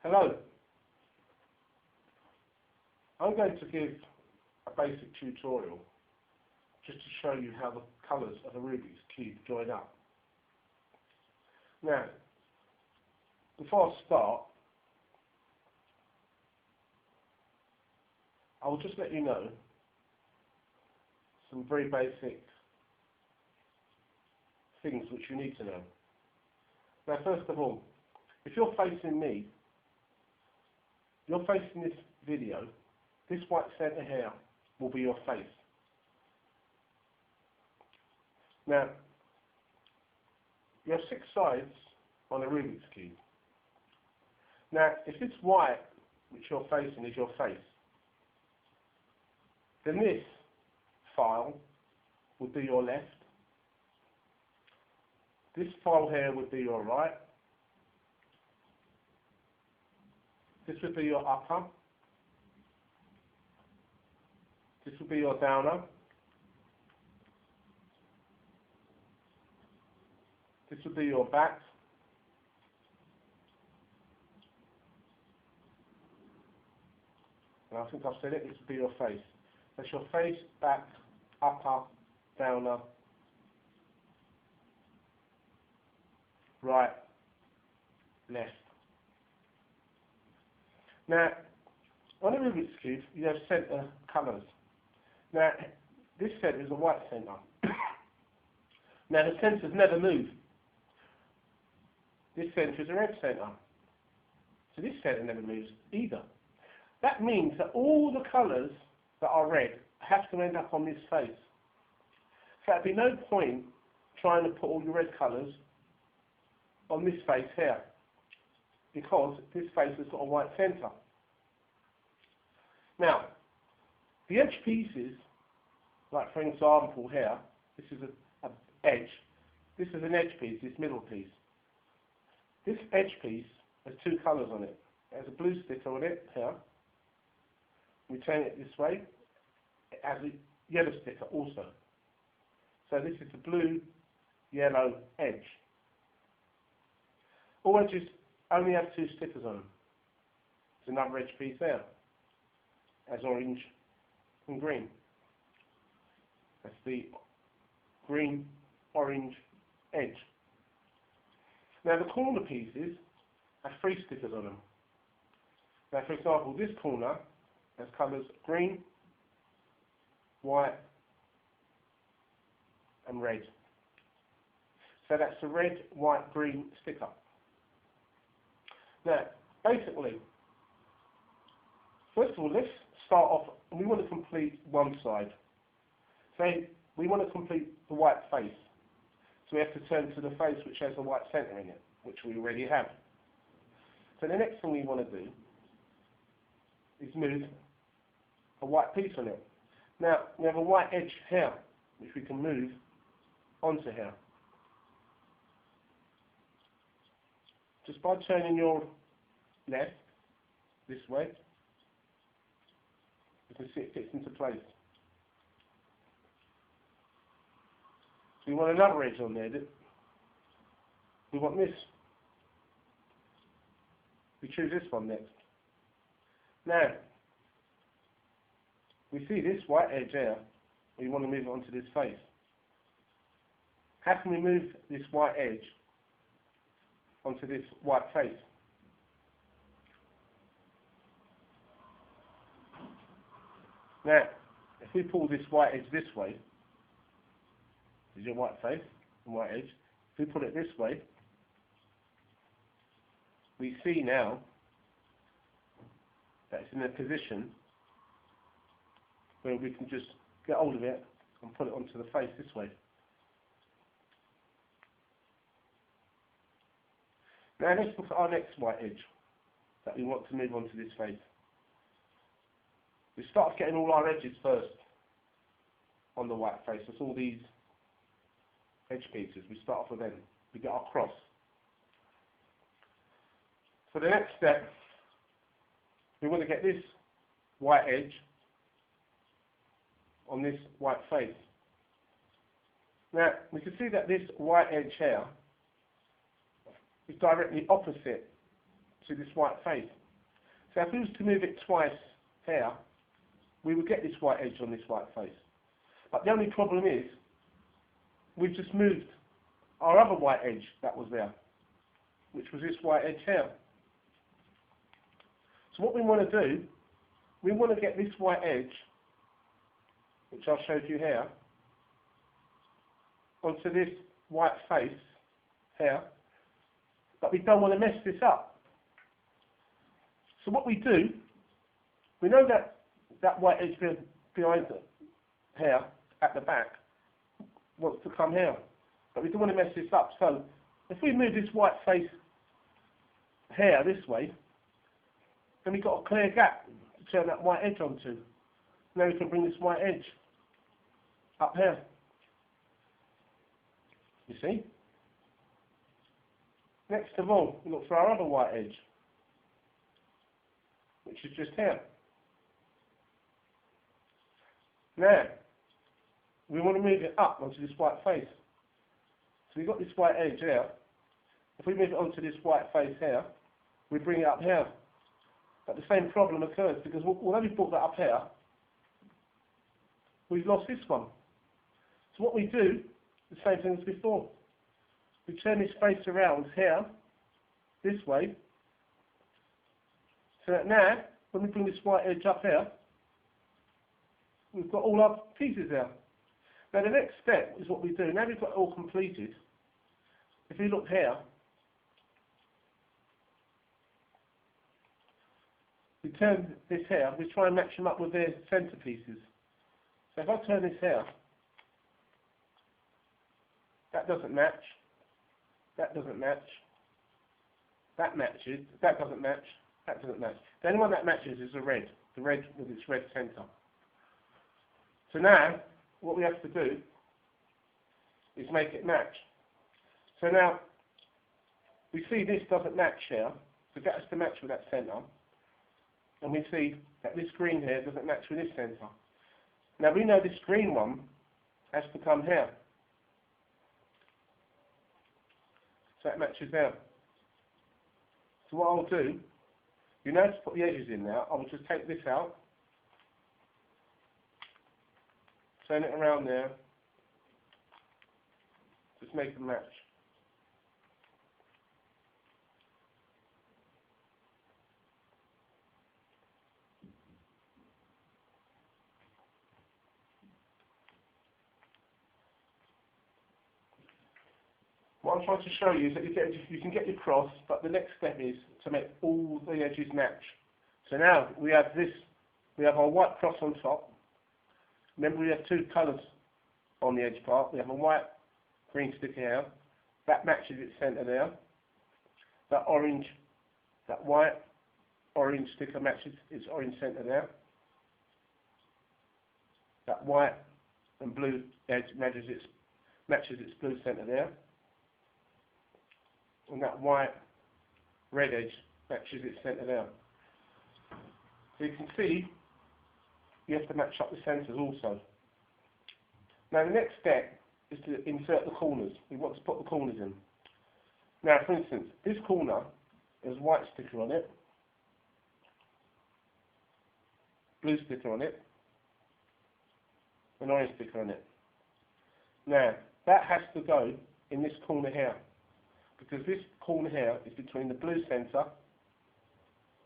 Hello. I'm going to give a basic tutorial just to show you how the colours of a Rubik's Cube join up. Now, before I start, I will just let you know some very basic things which you need to know. Now, first of all, if you're facing me, you're facing this video, this white centre here will be your face. Now, you have 6 sides on a Rubik's Cube. Now, if this white, which you're facing, is your face, then this file would be your left. This file here would be your right. This would be your upper. This would be your downer. This would be your back. And I think I've said it, this would be your face. That's your face, back, upper, downer, right, left. Now, on a Rubik's Cube, you have centre colours. Now, this centre is a white centre. Now, the centres never move. This centre is a red centre. So this centre never moves either. That means that all the colours that are red have to end up on this face. So there'd be no point trying to put all your red colours on this face here, because this face has got a white centre. Now, the edge pieces, like for example here, this is an edge. This is an edge piece, this middle piece. This edge piece has 2 colours on it. It has a blue sticker on it here. We turn it this way. It has a yellow sticker also. So this is the blue, yellow edge. All edges only have 2 stickers on them. There's another edge piece there. It has orange and green. That's the green, orange edge. Now the corner pieces have 3 stickers on them. Now for example, this corner has colours green, white and red. So that's the red, white, green sticker. Now, basically, first of all, let's start off, and we want to complete one side. Say, we want to complete the white face. So we have to turn to the face which has a white centre in it, which we already have. So the next thing we want to do is move a white piece on it. Now, we have a white edge here, which we can move onto here. Just by turning your left this way, you can see it fits into place. So we want another edge on there. We want this. We choose this one next. Now, we see this white edge here. We want to move it onto this face. How can we move this white edge onto this white face? Now, if we pull this white edge this way, this is your white face and white edge. If we pull it this way, we see now that it's in a position where we can just get hold of it and put it onto the face this way. Now let's look at our next white edge that we want to move onto this face. We start off getting all our edges first on the white face. That's all these edge pieces. We start off with them. We get our cross. So the next step, we want to get this white edge on this white face. Now, we can see that this white edge here is directly opposite to this white face. So if we was to move it twice here, we would get this white edge on this white face. But the only problem is, we've just moved our other white edge that was there, which was this white edge here. So what we want to do, we want to get this white edge, which I showed you here, onto this white face here, but we don't want to mess this up. So what we do, we know that that white edge behind it here at the back wants to come here, but we don't want to mess this up. So if we move this white face here this way, then we've got a clear gap to turn that white edge onto. Now we can bring this white edge up here. You see? Next of all, we look for our other white edge, which is just here. Now, we want to move it up onto this white face. So we've got this white edge here. If we move it onto this white face here, we bring it up here. But the same problem occurs because although we brought that up here, we've lost this one. So what we do, the same thing as before. We turn this face around here, this way, so that now, when we bring this white edge up here, we've got all our pieces there. Now the next step is what we do. Now we've got it all completed. If you look here, we turn this here, we try and match them up with their centerpieces. So if I turn this here, that doesn't match, that doesn't match, that matches, that doesn't match, that doesn't match. The only one that matches is the red with its red centre. So now, what we have to do is make it match. So now, we see this doesn't match here, so get us to match with that centre. And we see that this green here doesn't match with this centre. Now we know this green one has to come here. So that matches there. So what I'll do, you know to put the edges in now, I will just take this out, turn it around there, just make them match. What I'm trying to show you is that you can get your cross, but the next step is to make all the edges match. So now we have this, we have our white cross on top. Remember we have two colours on the edge part. We have a white green sticker here. That matches its centre there. That orange, that white orange sticker matches its orange centre there. That white and blue edge matches its blue centre there. And that white red edge matches its centre there. So you can see you have to match up the centres also. Now the next step is to insert the corners. We want to put the corners in. Now for instance, this corner has white sticker on it, blue sticker on it, an orange sticker on it. Now that has to go in this corner here, because this corner here is between the blue centre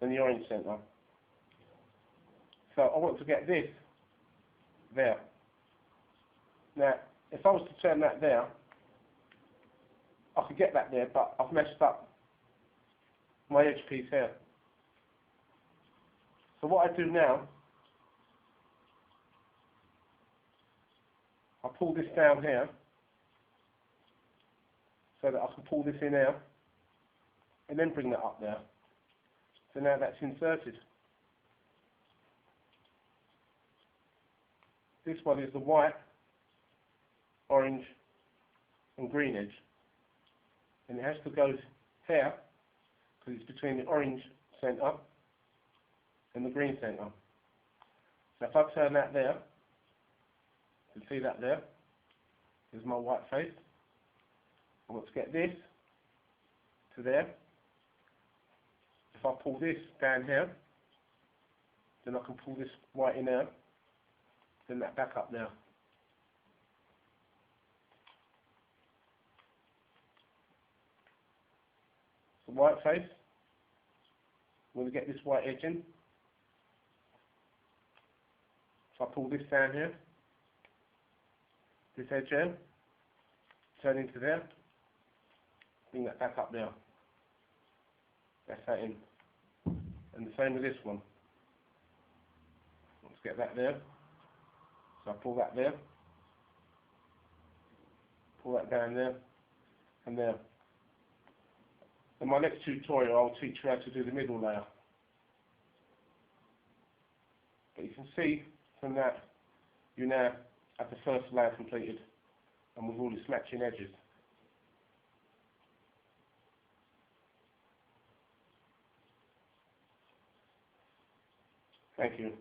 and the orange centre. So I want to get this there. Now, if I was to turn that there, I could get that there, but I've messed up my edge piece here. So what I do now, I pull this down here, so that I can pull this in here, and then bring that up there. So now that's inserted. This one is the white, orange, and green edge. And it has to go here, because it's between the orange centre and the green centre. So if I turn that there, you can see that there. There's my white face. I want to get this to there, If I pull this down here, then I can pull this white in there, then that back up now. The white face, I'm going to get this white edge in. So I pull this down here, this edge here, turn into there, bring that back up now. That's that in. And the same with this one. Let's get that there. So I pull that there, pull that down there, and there. In my next tutorial, I'll teach you how to do the middle layer. But you can see from that, you now have the first layer completed, and with all its matching edges. Thank you.